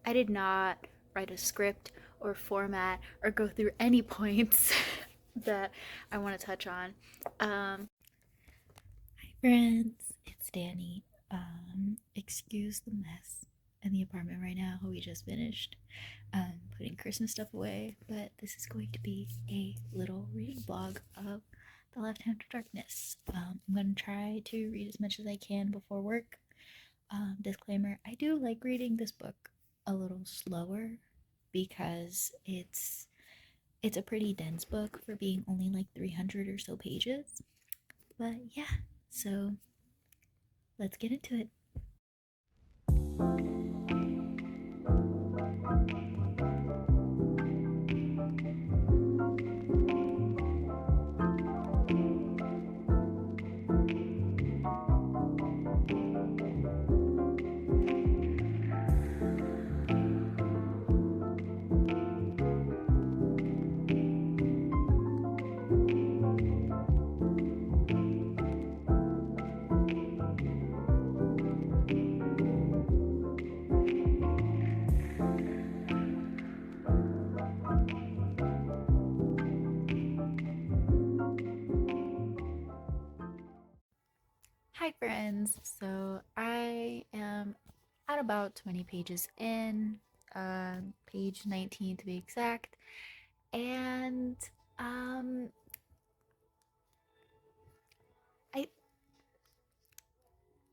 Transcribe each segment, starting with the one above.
I did not write a script or format or go through any points that I want to touch on. Hi friends, it's Danny. Excuse the mess in the apartment right now. We just finished putting Christmas stuff away, but this is going to be a little reading blog of The Left Hand of Darkness. I'm going to try to read as much as I can before work. Disclaimer, I do like reading this book a little slower because it's a pretty dense book for being only like 300 or so pages. But yeah, so let's get into it. Hi friends, so I am at about 20 pages in, page 19 to be exact, and um, I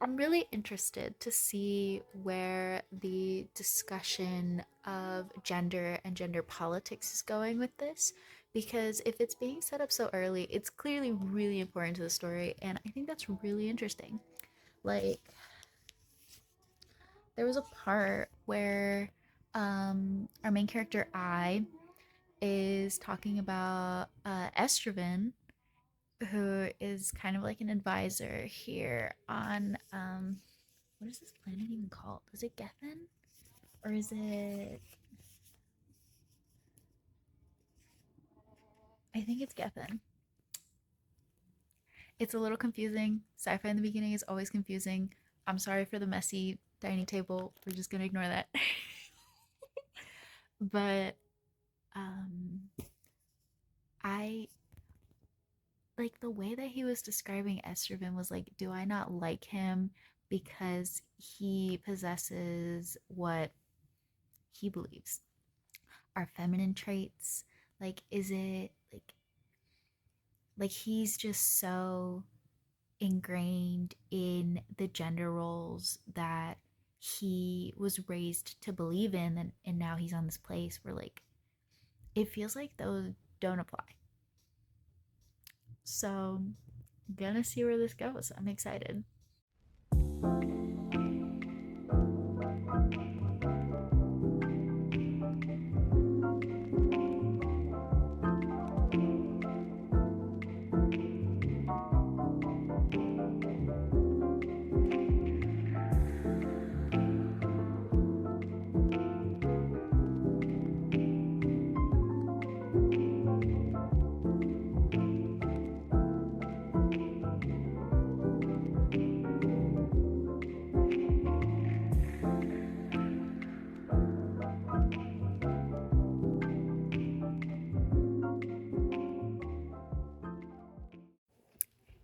I'm really interested to see where the discussion of gender and gender politics is going with this, because if it's being set up so early, it's clearly really important to the story, and I think that's really interesting. Like, there was a part where our main character I is talking about Estroven, who is kind of like an advisor here on what is this planet even called? Is it Gethin? Or is it, I think it's Gethin. It's a little confusing. Sci-fi in the beginning is always confusing. I'm sorry for the messy dining table. We're just gonna ignore that. But um I like the way that he was describing Estroven was like, do I not like him because he possesses what he believes are feminine traits? Like, is it like he's just so ingrained in the gender roles that he was raised to believe in, and now he's on this place where like it feels like those don't apply. So gonna see where this goes. I'm excited.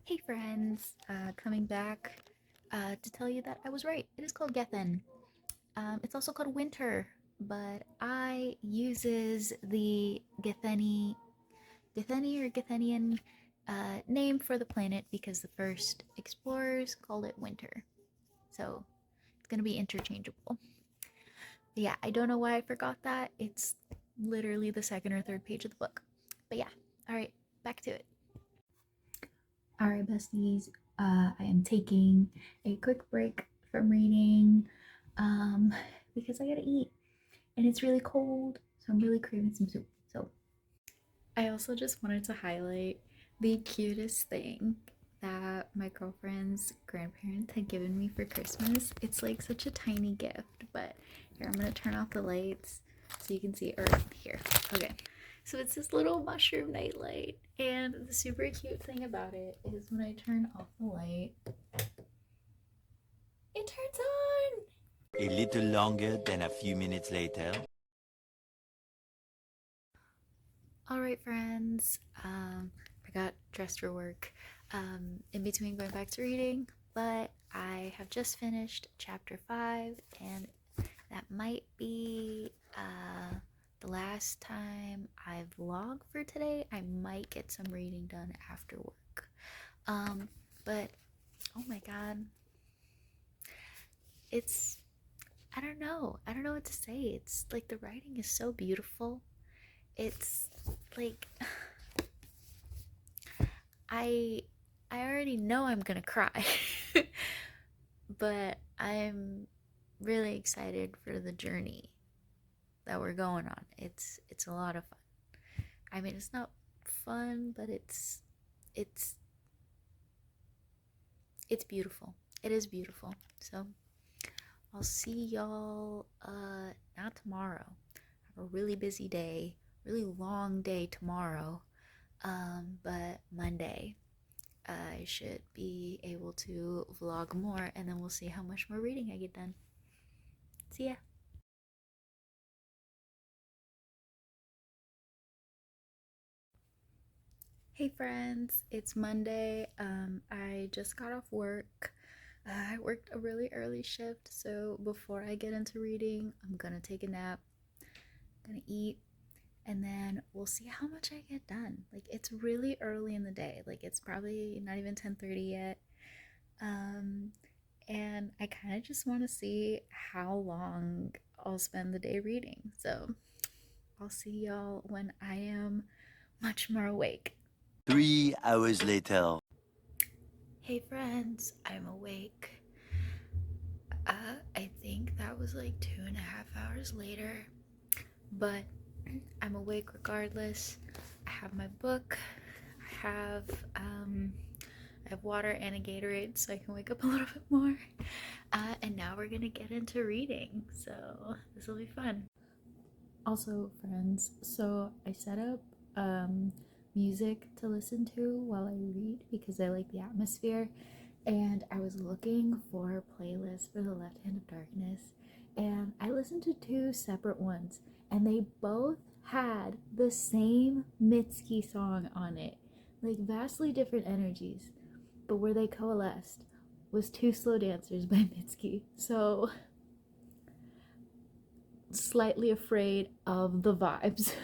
Hey friends, coming back to tell you that I was right. It is called Gethin. It's also called Winter, but I uses the Getheni or Gethenian name for the planet because the first explorers called it Winter. So it's gonna be interchangeable. But yeah, I don't know why I forgot that. It's literally the second or third page of the book. But yeah, all right, back to it. All right, besties. I am taking a quick break from reading because I gotta eat and it's really cold, so I'm really craving some soup. So I also just wanted to highlight the cutest thing that my girlfriend's grandparents had given me for Christmas. It's like such a tiny gift, but here, I'm gonna turn off the lights so you can see, or here, okay. So it's this little mushroom nightlight, and the super cute thing about it is when I turn off the light, it turns on! A little longer than a few minutes later. All right, friends. I got dressed for work in between going back to reading, but I have just finished chapter 5, and that might be the last time I vlog for today. I might get some reading done after work. But oh my god, it's I don't know. I don't know what to say. It's like the writing is so beautiful. It's like I I already know I'm gonna cry, but I'm really excited for the journey that we're going on. It's a lot of fun. I mean, it's not fun, but it's it's beautiful. It is beautiful. So I'll see y'all not tomorrow. I have a really busy day, really long day tomorrow. But Monday I should be able to vlog more, and then we'll see how much more reading I get done. See ya. Hey friends, it's Monday. I just got off work. I worked a really early shift, so before I get into reading, I'm gonna take a nap, gonna eat, and then we'll see how much I get done. Like it's really early in the day. Like it's probably not even 10:30 yet. Um, and I kind of just want to see how long I'll spend the day reading. So I'll see y'all when I am much more awake. 3 hours later. Hey friends, I'm awake. I think that was like 2.5 hours later, but I'm awake regardless. I have my book. I have I have water and a Gatorade so I can wake up a little bit more. And now we're gonna get into reading, so this will be fun. Also, friends, so I set up music to listen to while I read because I like the atmosphere, and I was looking for playlists for The Left Hand of Darkness, and I listened to two separate ones, and they both had the same Mitski song on it, like vastly different energies, but where they coalesced was Two Slow Dancers by Mitski. So slightly afraid of the vibes.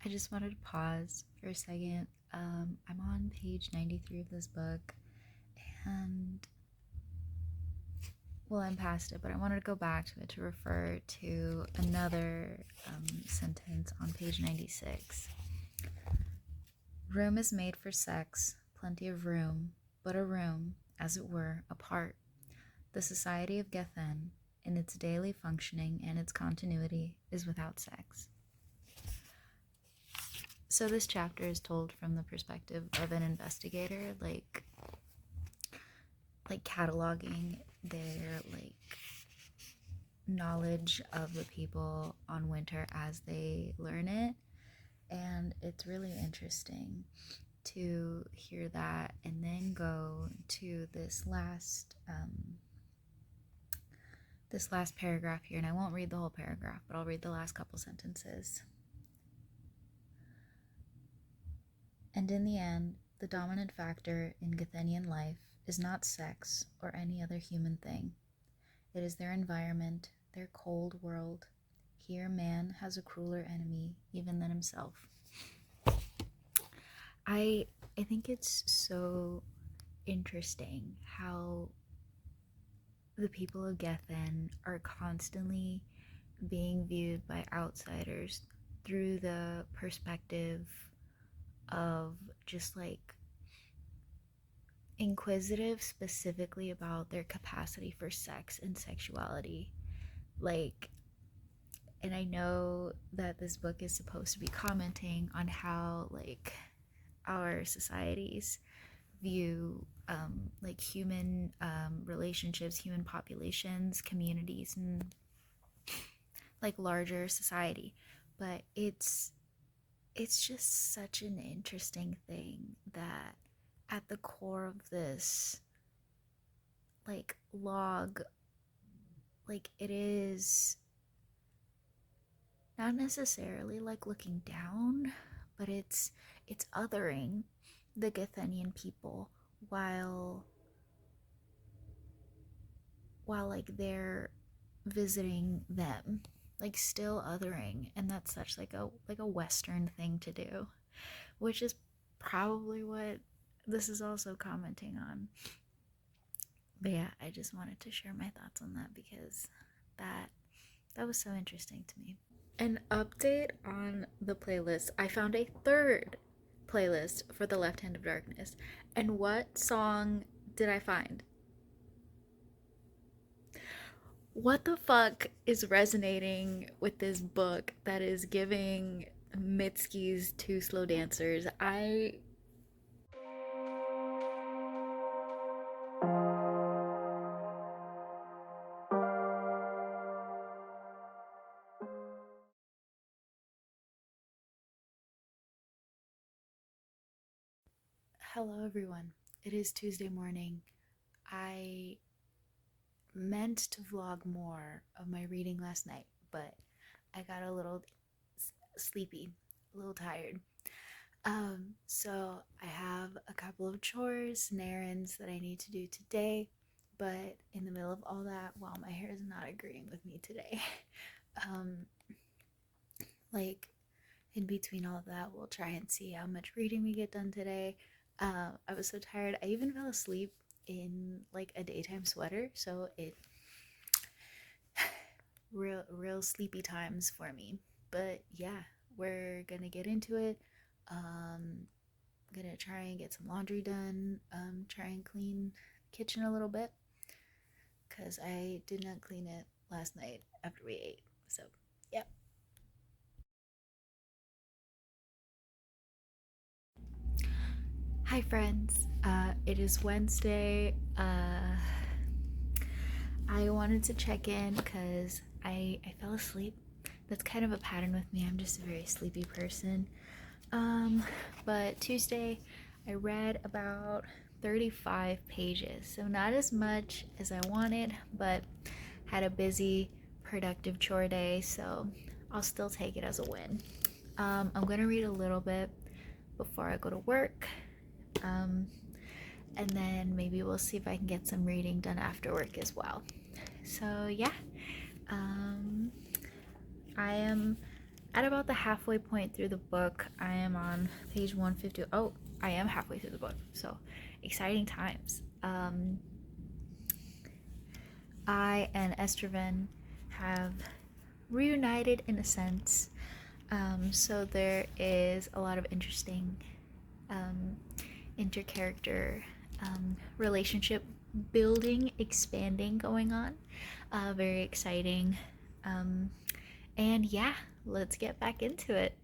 I just wanted to pause for a second. I'm on page 93 of this book, and well, I'm past it, but I wanted to go back to it to refer to another sentence on page 96. Room is made for sex, plenty of room, but a room, as it were, apart. The society of Gethen, in its daily functioning and its continuity, is without sex. So this chapter is told from the perspective of an investigator, like cataloging their knowledge of the people on Winter as they learn it, and it's really interesting to hear that and then go to this this last paragraph here, and I won't read the whole paragraph, but I'll read the last couple sentences. And in the end, the dominant factor in Gathenian life is not sex or any other human thing. It is their environment, their cold world. Here, man has a crueler enemy even than himself. I I think it's so interesting how the people of Gethen are constantly being viewed by outsiders through the perspective of just like inquisitive specifically about their capacity for sex and sexuality. Like, and I know that this book is supposed to be commenting on how like our societies view like human relationships, human populations, communities, and like larger society. But it's just such an interesting thing that at the core of this like log, like it is not necessarily like looking down, but it's othering the Gathenian people while like they're visiting them, like still othering. And that's such like a western thing to do, which is probably what this is also commenting on. But yeah, I just wanted to share my thoughts on that because that that was so interesting to me. An update on the playlist. I found a third playlist for The Left Hand of Darkness. And what song did I find? What the fuck is resonating with this book that is giving Mitski's Two Slow Dancers? Hello everyone. It is Tuesday morning. I meant to vlog more of my reading last night, but I got a little sleepy, a little tired. So I have a couple of chores and errands that I need to do today, but in the middle of all that, while my hair is not agreeing with me today, um, like in between all of that, we'll try and see how much reading we get done today. I was so tired, I even fell asleep in like a daytime sweater, so it real sleepy times for me. But yeah, we're gonna get into it. Um, gonna try and get some laundry done. Try and clean the kitchen a little bit because I did not clean it last night after we ate. So yeah. Hi friends. It is Wednesday. I wanted to check in because I fell asleep. That's kind of a pattern with me. I'm just a very sleepy person. Um, but Tuesday I read about 35 pages, so not as much as I wanted, but had a busy, productive chore day, so I'll still take it as a win. I'm gonna read a little bit before I go to work, um, and then maybe we'll see if I can get some reading done after work as well. So, yeah, um, I am at about the halfway point through the book. I am on page 150. Oh, I am halfway through the book. So exciting times. I and Estroven have reunited in a sense. So there is a lot of interesting um, intercharacter relationship building, expanding going on. Very exciting. Um, and yeah, let's get back into it.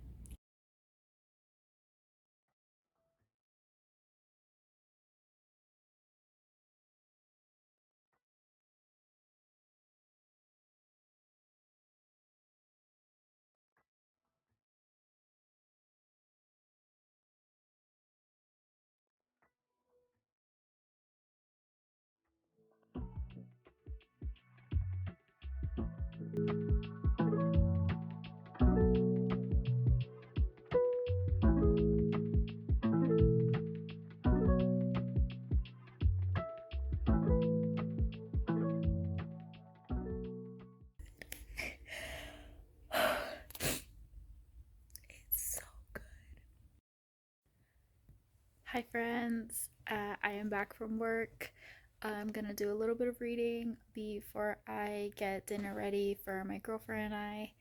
Hi, friends. I am back from work. I'm gonna do a little bit of reading before I get dinner ready for my girlfriend and I.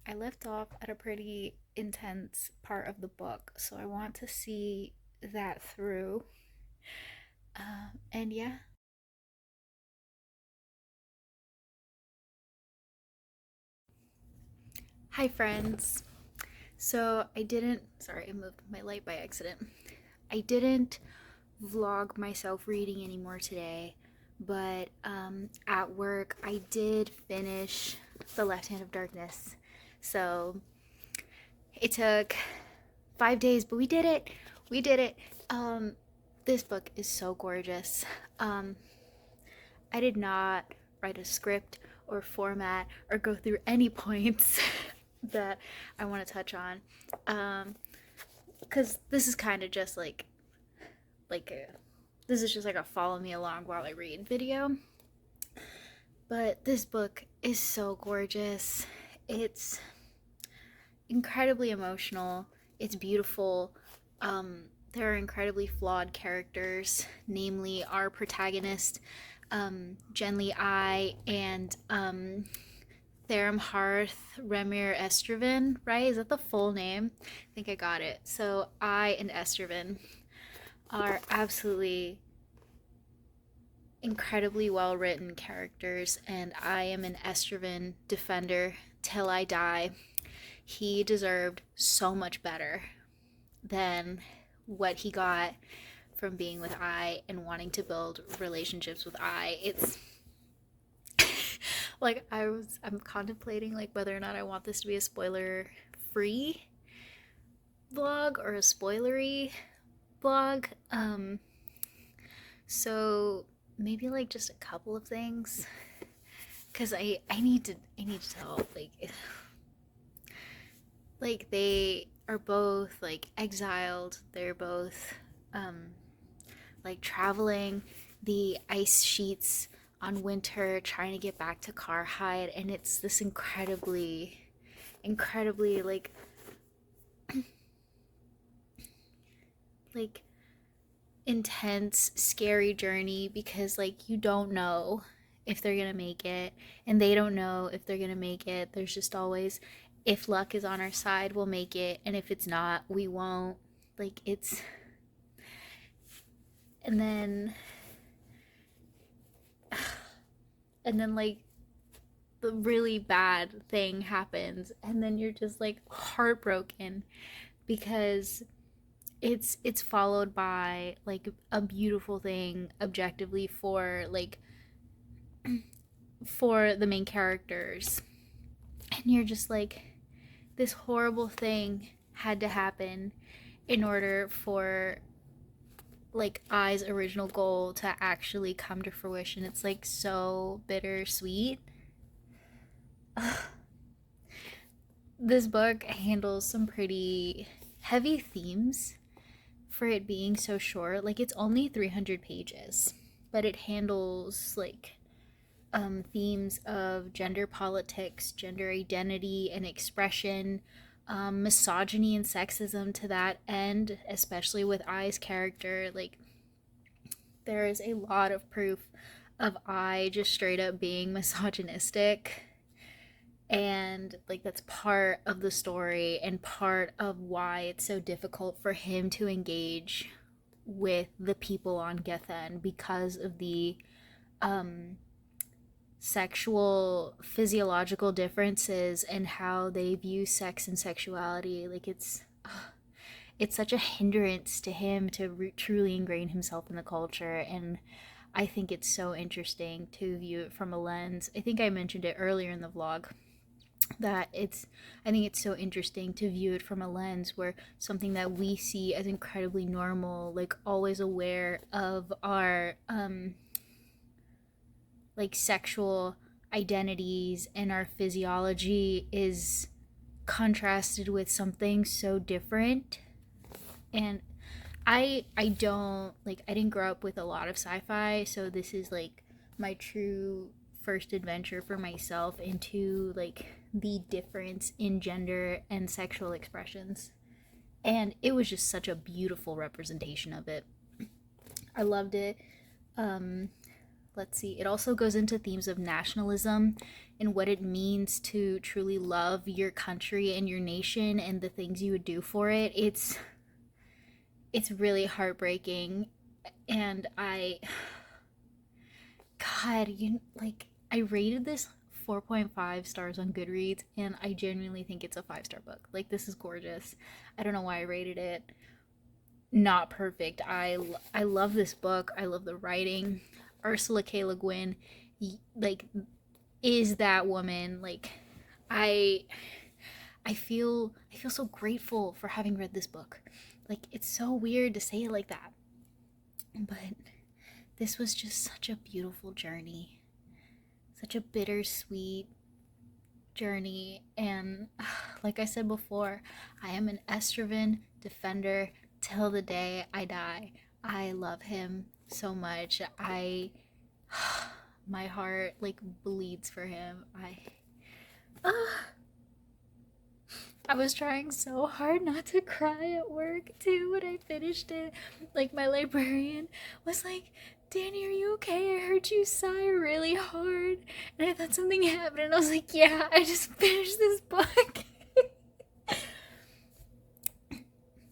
I left off at a pretty intense part of the book, so I want to see that through. And yeah. Hi, friends. So sorry, I moved my light by accident. I didn't vlog myself reading anymore today, but at work I did finish The Left Hand of Darkness. So it took 5 days, but we did it. We did it. This book is so gorgeous. Um, I did not write a script or format or go through any points that I want to touch on, because this is kind of just like a this is just like a follow me along while I read video. But this book is so gorgeous. It's incredibly emotional. It's beautiful. There are incredibly flawed characters, namely our protagonist, Genly I, and Therum Hearth Remir Estervin, right? Is that the full name? I think I got it. So I and Estervin are absolutely incredibly well written characters, and I am an Estervin defender till I die. He deserved so much better than what he got from being with I and wanting to build relationships with I. It's like I'm contemplating like whether or not I want this to be a spoiler free vlog or a spoilery vlog. So maybe like just a couple of things, because I need to tell like they are both like exiled. They're both um like traveling the ice sheets on winter, trying to get back to Carhide, and it's this incredibly like intense, scary journey, because like you don't know if they're gonna make it, and they don't know if they're gonna make it. There's just always, if luck is on our side, we'll make it, and if it's not, we won't. Like it's, and then, and then like the really bad thing happens, and then you're just like heartbroken because it's followed by like a beautiful thing objectively for the main characters, and you're just like, this horrible thing had to happen in order for like I's original goal to actually come to fruition. It's like so bittersweet. This book handles some pretty heavy themes for it being so short. Like it's only 300 pages, but it handles like themes of gender politics, gender identity and expression, misogyny and sexism to that end, especially with I's character. Like, there is a lot of proof of I just straight up being misogynistic. And, like, that's part of the story and part of why it's so difficult for him to engage with the people on Gethen, because of the um, sexual physiological differences and how they view sex and sexuality. Like it's such a hindrance to him to truly ingrain himself in the culture, and I think it's so interesting to view it from a lens. I think I mentioned it earlier in the vlog that I think it's so interesting to view it from a lens where something that we see as incredibly normal, like always aware of our like sexual identities and our physiology, is contrasted with something so different. And I don't like, I didn't grow up with a lot of sci-fi, so this is like my true first adventure for myself into like the difference in gender and sexual expressions. and it was just such a beautiful representation of it. I loved it. Um, let's see. It also goes into themes of nationalism and what it means to truly love your country and your nation and the things you would do for it. It's really heartbreaking, and God, I rated this 4.5 stars on Goodreads, and I genuinely think it's a 5-star book. Like, this is gorgeous. I don't know why I rated it not perfect. I love this book. I love the writing. Ursula K. Le Guin, like, is that woman. Like, I I feel so grateful for having read this book. Like, it's so weird to say it like that, but this was just such a beautiful journey, such a bittersweet journey. And like I said before, I am an Estraven defender till the day I die. I love him so much. My heart like bleeds for him. I was trying so hard not to cry at work too when I finished it. Like, my librarian was like, Danny, are you okay? I heard you sigh really hard. And I thought something happened. And I was like, yeah, I just finished this book.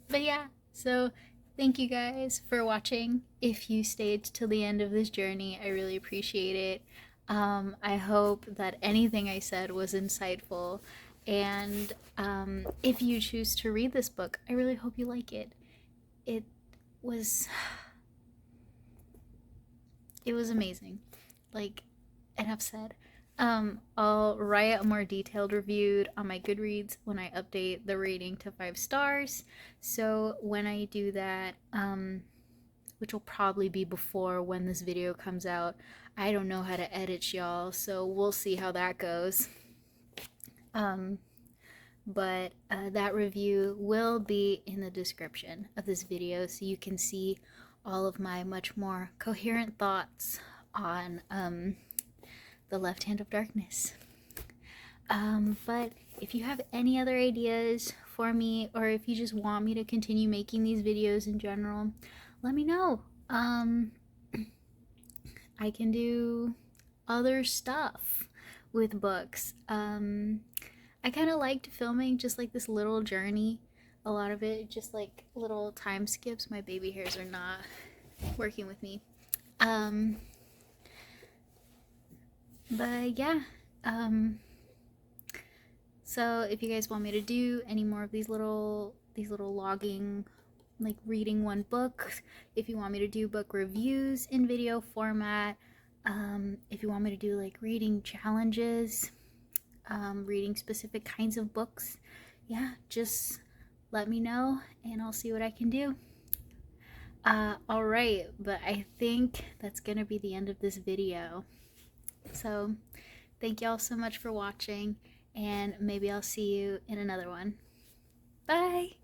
But yeah, so thank you guys for watching. If you stayed till the end of this journey, I really appreciate it. I hope that anything I said was insightful. And if you choose to read this book, I really hope you like it. It was it was amazing. Like, enough said. I'll write a more detailed review on my Goodreads when I update the rating to 5 stars. So when I do that, which will probably be before when this video comes out, I don't know how to edit, y'all, so we'll see how that goes. But that review will be in the description of this video, so you can see all of my much more coherent thoughts on The Left Hand of Darkness. But if you have any other ideas for me, or if you just want me to continue making these videos in general, let me know. I can do other stuff with books. I kind of liked filming just like this little journey. A lot of it just like little time skips. My baby hairs are not working with me. But yeah. So if you guys want me to do any more of these little logging, like reading one book, if you want me to do book reviews in video format, if you want me to do like reading challenges, reading specific kinds of books, yeah, just let me know and I'll see what I can do. Alright, but I think that's gonna be the end of this video. So thank y'all so much for watching, and maybe I'll see you in another one. Bye!